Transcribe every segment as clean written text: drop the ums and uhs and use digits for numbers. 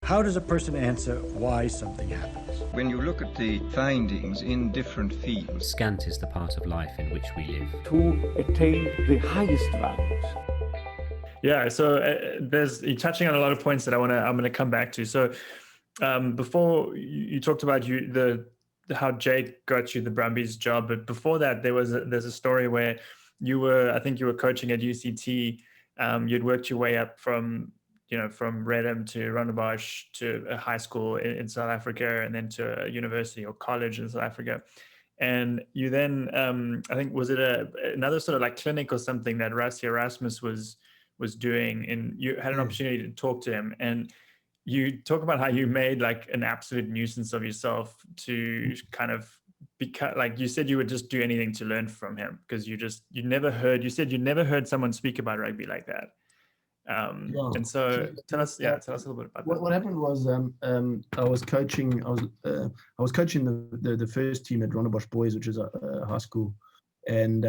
How does a person answer why something happens? When you look at the findings in different fields, Scant is the part of life in which we live. To attain the highest values. Yeah, so you're touching on a lot of points that I'm gonna come back to. So before you talked about how Jake got you the Brumbies job, but before that there's a story where I think you were coaching at UCT. You'd worked your way up from Redham to Rondebosch to a high school in South Africa, and then to a university or college in South Africa. And you then, I think, was it another sort of like clinic or something that Rassie Erasmus was doing, and you had an opportunity to talk to him, and you talk about how you made like an absolute nuisance of yourself to kind of become, like you said, you would just do anything to learn from him, because you never heard someone speak about rugby like that. And so tell us a little bit about that. What happened was I was coaching the first team at Rondebosch Boys, which is a high school, and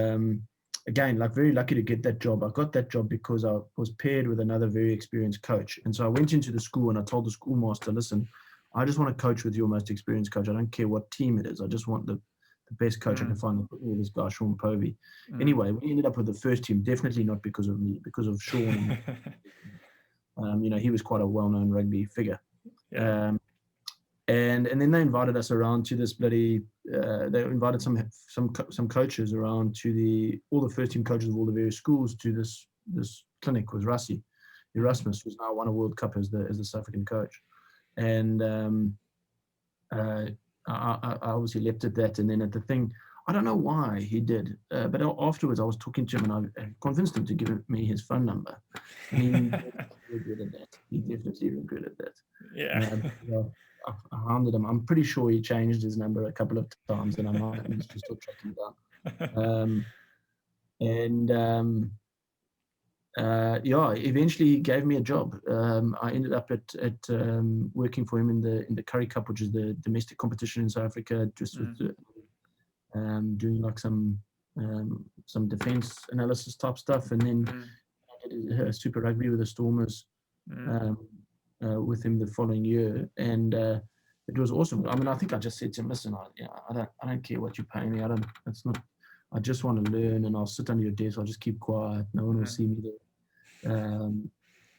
again, like, very lucky to get that job. I got that job because I was paired with another very experienced coach, and so I went into the school and I told the schoolmaster, listen, I just want to coach with your most experienced coach. I don't care what team it is. I just want the best coach I can find. With this guy, Sean Povey. Anyway, we ended up with the first team, definitely not because of me, because of Sean. He was quite a well-known rugby figure. Yeah. And then they invited us around to this bloody. They invited some coaches around to all the first team coaches of all the various schools to this clinic with Rassie Erasmus, who's now won a World Cup as the South African coach. And I obviously leapt at that, and then at the thing, I don't know why he did, but afterwards I was talking to him and I convinced him to give me his phone number. And he regretted that. He definitely regretted that. Yeah. I hounded him. I'm pretty sure he changed his number a couple of times, and I might need to still track him down. Eventually he gave me a job. I ended up at working for him in the Currie Cup, which is the domestic competition in South Africa, just with doing like some defense analysis type stuff, and then I did Super Rugby with the Stormers with him the following year, and it was awesome. I mean, I think I just said to him, listen, I don't care what you pay me. I just want to learn, and I'll sit under your desk. I'll just keep quiet. No one will see me there.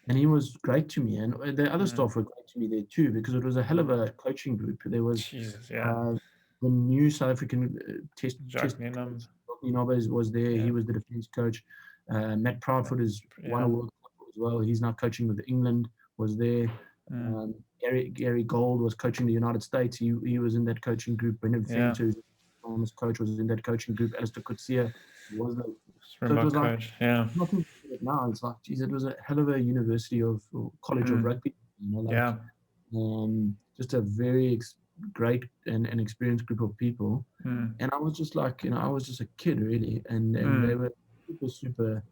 And he was great to me, and the other staff were great to me there too, because it was a hell of a coaching group. There was the new South African test Nobes was there. Yeah. He was the defense coach. Matt Proudfoot is won a World Cup as well. He's now coaching with England. Was there. Gary Gold was coaching the United States. He was in that coaching group. Brendan Fenter, his coach, was in that coaching group. Alistair Coetzee was the remote coach. Nothing now. It's like, geez, it was a hell of a university or college of rugby. Just a very great and experienced group of people. And I was just like, I was just a kid really, and they were super.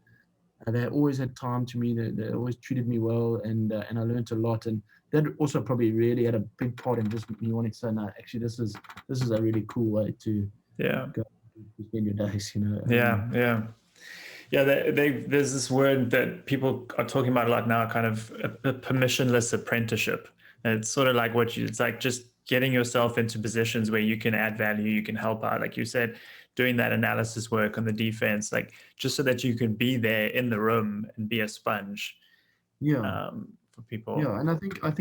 They always had time to me. They always treated me well, and I learned a lot. And that also probably really had a big part in just me wanting to say, no, actually, this is a really cool way to go to spend your days. There's this word that people are talking about a lot now, kind of a permissionless apprenticeship. And it's sort of like it's like just getting yourself into positions where you can add value, you can help out, like you said, doing that analysis work on the defense, like just so that you can be there in the room and be a sponge. For people. And I think like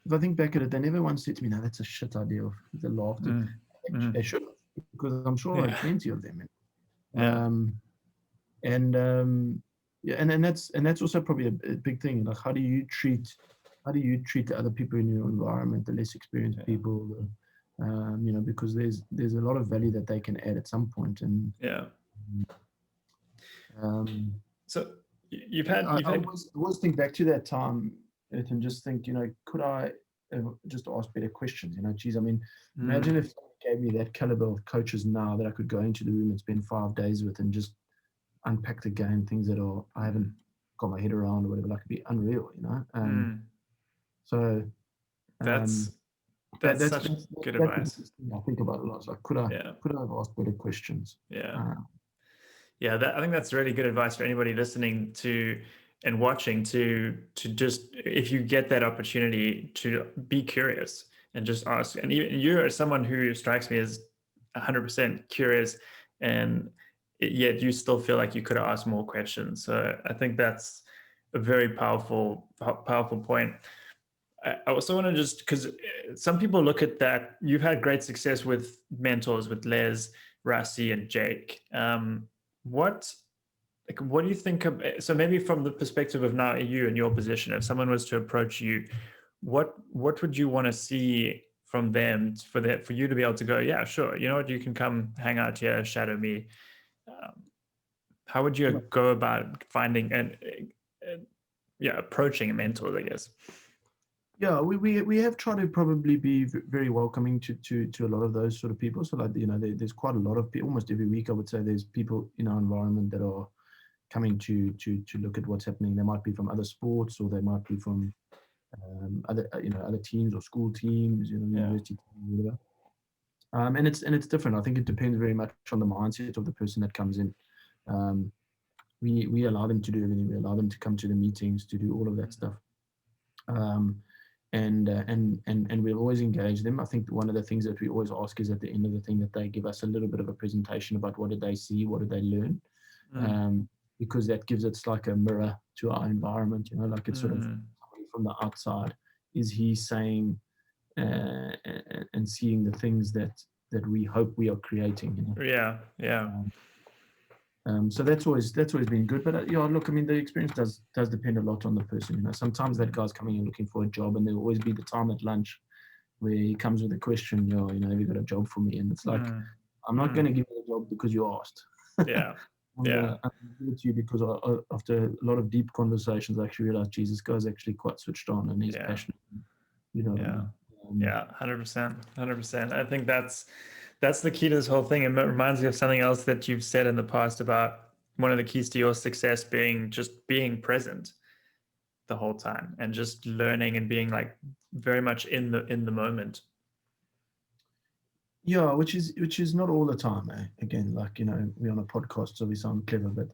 if I think back at it, they never once said to me, "No, that's a shit idea." Or they laughed. They should have, because I'm sure I had plenty of them. And that's also probably a big thing. Like, how do you treat the other people in your environment, the less experienced people? Because there's a lot of value that they can add at some point. And so you've had. I always think back to that time and just think, could I have just ask better questions? Geez, I mean, imagine if someone gave me that caliber of coaches now that I could go into the room and spend 5 days with and just unpack the game, things that I haven't got my head around or whatever. Like, it'd be unreal, So that's such good advice. I think about it a lot. It's like, could I have asked better questions? I think that's really good advice for anybody listening to and watching to just, if you get that opportunity, to be curious and just ask. And you're someone who strikes me as 100% curious, and yet you still feel like you could have asked more questions. So I think that's a very powerful point. I also want to just, because some people look at that, you've had great success with mentors, with Les, Rassi, and Jake. What do you think of, so maybe from the perspective of now you and your position, if someone was to approach you, what would you want to see from them for you to be able to go, yeah, sure, you know what, you can come hang out here, shadow me? How would you go about finding and approaching mentors, I guess? Yeah, we have tried to probably be very welcoming to a lot of those sort of people. So like, there's quite a lot of people, almost every week I would say there's people in our environment that are coming to look at what's happening. They might be from other sports, or they might be from other teams or school teams, university teams, whatever. And it's different. I think it depends very much on the mindset of the person that comes in. We allow them to do everything. We allow them to come to the meetings, to do all of that stuff. And we'll always engage them. I think one of the things that we always ask is at the end of the thing that they give us a little bit of a presentation about what did they see, what did they learn, because that gives us like a mirror to our environment. Like it's sort of from the outside. Is he saying and seeing the things that we hope we are creating? Yeah. So that's always been good. But look, I mean, the experience does depend a lot on the person. Sometimes that guy's coming in looking for a job, and there'll always be the time at lunch where he comes with a question, have you got a job for me? And it's like, I'm not going to give you a job because you asked. Yeah. I'm going to give it to you because after a lot of deep conversations, I actually realized, Jesus, this guy's actually quite switched on and he's passionate. Yeah, 100%. I think that's the key to this whole thing. It reminds me of something else that you've said in the past about one of the keys to your success being just being present the whole time and just learning and being like very much in the moment. Yeah, which is not all the time. Again, like, we're on a podcast, so we sound clever, but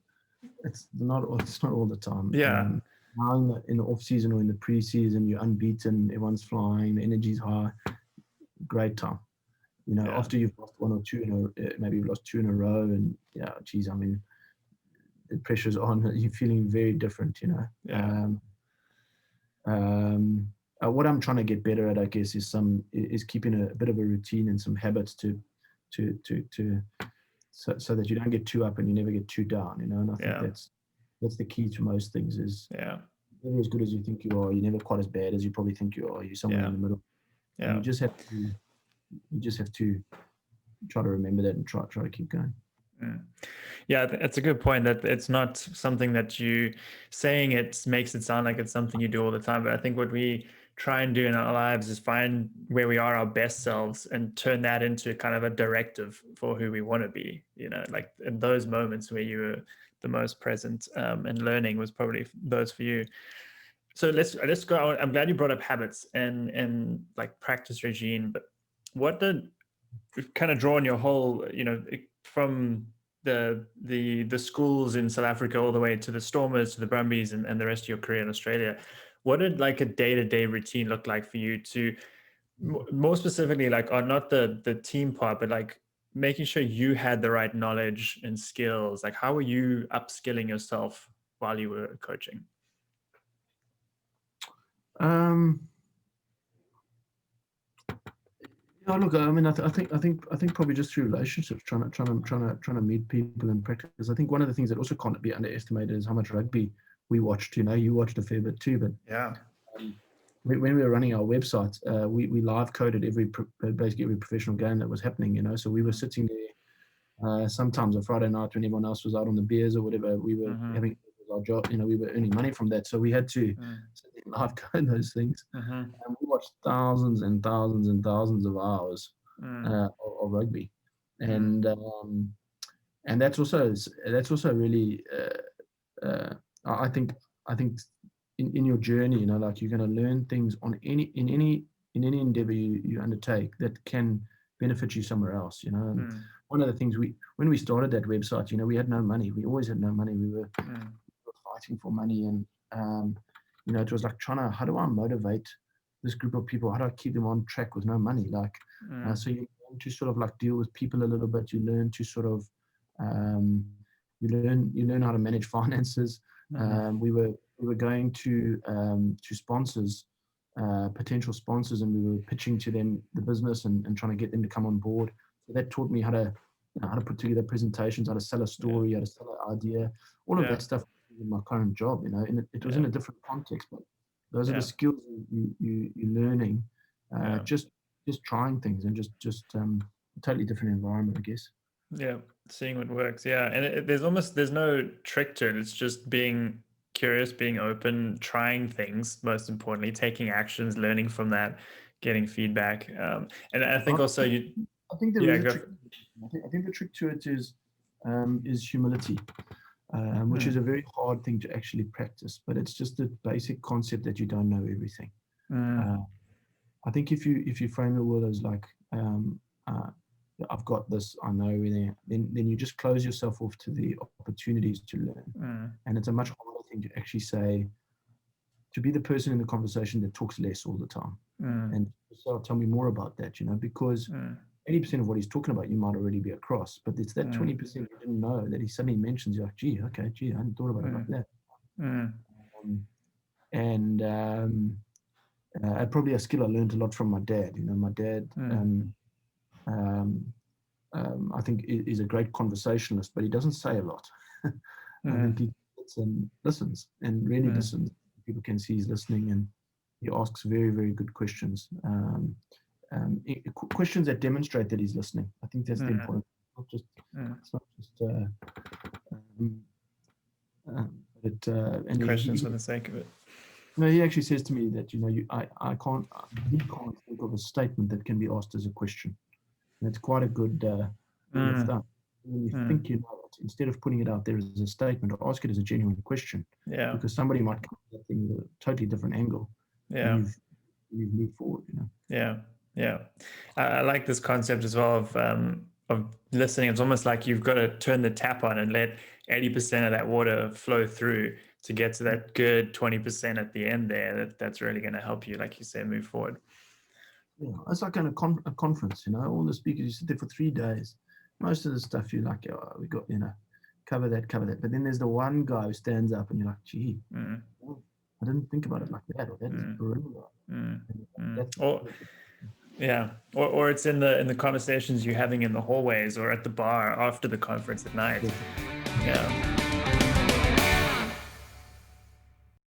it's not all the time. Yeah. Now in the off season or in the pre-season, you're unbeaten, everyone's flying, the energy's high, great time. After you've lost one or two maybe you've lost two in a row, and I mean, the pressure's on. You're feeling very different. What I'm trying to get better at, I guess, is keeping a bit of a routine and some habits so that you don't get too up and you never get too down. And I think that's the key to most things. Is you're never as good as you think you are. You're never quite as bad as you probably think you are. You're somewhere in the middle. Yeah. And you just have to try to remember that and try to keep going. Yeah, it's a good point that it's not something that you saying it makes it sound like it's something you do all the time. But I think what we try and do in our lives is find where we are our best selves and turn that into kind of a directive for who we want to be. Like in those moments where you were the most present and learning was probably those for you. So let's go on. I'm glad you brought up habits and like practice regime, but what did kind of draw on your whole, from the schools in South Africa all the way to the Stormers, to the Brumbies and the rest of your career in Australia? What did like a day-to-day routine look like for you to more specifically, like not the team part, but like making sure you had the right knowledge and skills? Like how were you upskilling yourself while you were coaching? Look, I mean, I think probably just through relationships, trying to meet people and practice. I think one of the things that also can't be underestimated is how much rugby we watched. You watched a fair bit too, but when we were running our website, we live coded basically every professional game that was happening. So we were sitting there sometimes on Friday night when everyone else was out on the beers or whatever. We were having our job. We were earning money from that, so we had to live code those things. And we watched thousands and thousands and thousands of hours of rugby, and that's also really I think in your journey, like you're going to learn things in any endeavor you undertake that can benefit you somewhere else. One of the things when we started that website, we had no money. We always had no money. We were fighting for money, and it was like how do I motivate this group of people? How do I keep them on track with no money? So you learn to sort of like deal with people a little bit. You learn to sort of you learn how to manage finances. We were going to sponsors, potential sponsors, and we were pitching to them the business and trying to get them to come on board. So that taught me how to put together presentations, how to sell a story, how to sell an idea, all of that stuff in my current job. And it was in a different context, but those are the skills you're learning, just trying things, and just a totally different environment, I guess. Yeah, seeing what works. Yeah, and there's no trick to it. It's just being curious, being open, trying things. Most importantly, taking actions, learning from that, getting feedback. And I think also I think there is a trick. I think the trick to it is humility, which is a very hard thing to actually practice. But it's just the basic concept that you don't know everything. I think if you frame the world as like, I've got this, I know everything, then you just close yourself off to the opportunities to learn. And it's a much harder thing to actually say, to be the person in the conversation that talks less all the time. And so tell me more about that, because 80% of what he's talking about, you might already be across, but it's that 20% you didn't know that he suddenly mentions. You're like, I hadn't thought about it like that. Probably a skill I learned a lot from my dad. My dad, I think is a great conversationalist, but he doesn't say a lot. I think he sits and listens, and really listens. People can see he's listening, and he asks very, very good questions. Questions that demonstrate that he's listening. I think that's the important. It's not just questions for the sake of it. No, he actually says to me that he can't think of a statement that can be asked as a question. And it's quite a good rule of thumb. When you think you know it, instead of putting it out there as a statement, or ask it as a genuine question. Yeah. Because somebody might come at that thing with a totally different angle. Yeah. And you've moved forward. Yeah. Yeah. I like this concept as well of listening. It's almost like you've got to turn the tap on and let 80% of that water flow through to get to that good 20% at the end there. That's really going to help you, like you said, move forward. Yeah, it's like a conference, all the speakers, you sit there for 3 days. Most of the stuff you're like, we got, cover that. But then there's the one guy who stands up and you're like, gee, I didn't think about it like that, or that is brilliant. Or it's in the conversations you're having in the hallways or at the bar after the conference at night. Yeah.